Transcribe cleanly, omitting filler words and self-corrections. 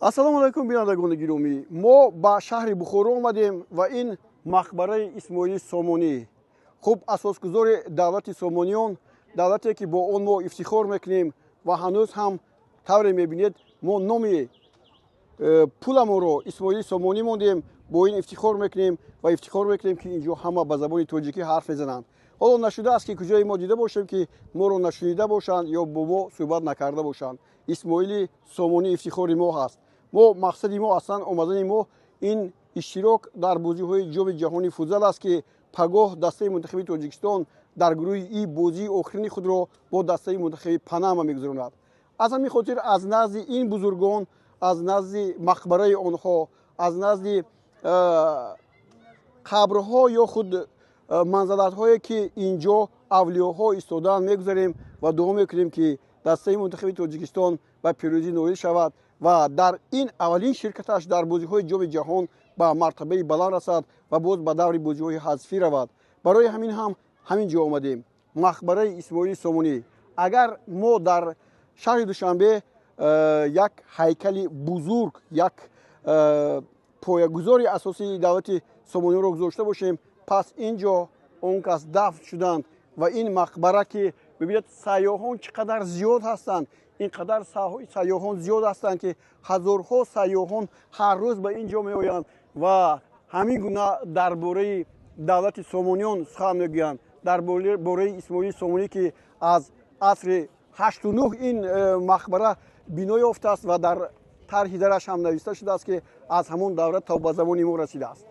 ассалому алайкум бинандагони гиромӣ, мо ба шаҳри Бухоро омадем ва ин мақбараи Исмоили Сомонӣ, хуб асосгузори давлати Сомониён, давлате ки бо он мо ифтихор мекунем ва ҳанӯз ҳам тавре мебинед мо номи пуламонро Исмоили Сомонӣ мондем, бо ин ифтихор мекунем ва ифтихор мекунем ки инҷо ҳама ба забони тоҷикӣ ҳарф мезананд. ҳоло нашудааст ки куҷое мо дида бошем ки моро нашунида бошанд ё бо мо суҳбат накарда бошанд. Исмоили Сомонӣ ифтихори мо ҳаст. мо мақсади мо аслан омадани мо ин иштирок дар бозиҳои ҷоми ҷаҳони футзал аст ки пагоҳ дастаи мунтахаби Тоҷикистон дар гурӯҳи ин бозии охирини худро бо дастаи мунтахаби Панама мегузаронад. аз ҳамин хотир аз назди ин бузургон, аз назди мақбараи онҳо, аз назди қабрҳо ё худ манзаратҳое ки инҷо авлиёҳо истодаанд мегузарем ва дуо мекунем ки дастаи мунтахаби Тоҷикистон ба пирӯзӣ ноил шавад ва дар ин аввалин ширкаташ дар бозиҳои ҷоми ҷаҳон ба мартабаи баланд расад ва боз ба даври бозиҳои ҳазфӣ равад. барои ҳамин ҳам ҳамин ҷо омадем, мақбараи Исмоили Сомонӣ. агар мо дар шаҳри Душанбе як ҳайкали бузург, як поягузори асосии давлати Сомониро гузошта бошем, пас инҷо он кас дафн шуданд ва ин мақбара ки бибинед сайёҳон чӣ қадар зиёд ҳастанд, ин қадар сайёҳон зиёд ҳастанд ки ҳазорҳо сайёҳон ҳар рӯз ба ин ҷо меоянд ва ҳамин гуна дар бораи давлати Сомониён сухан мегӯянд, дар бораи Исмоили Сомонӣ ки аз асри 89 ин мақбара бино ёфтааст ва дар тарҳи дараш ҳам нависта шудааст ки аз ҳамон давра то ба замони мо расидааст.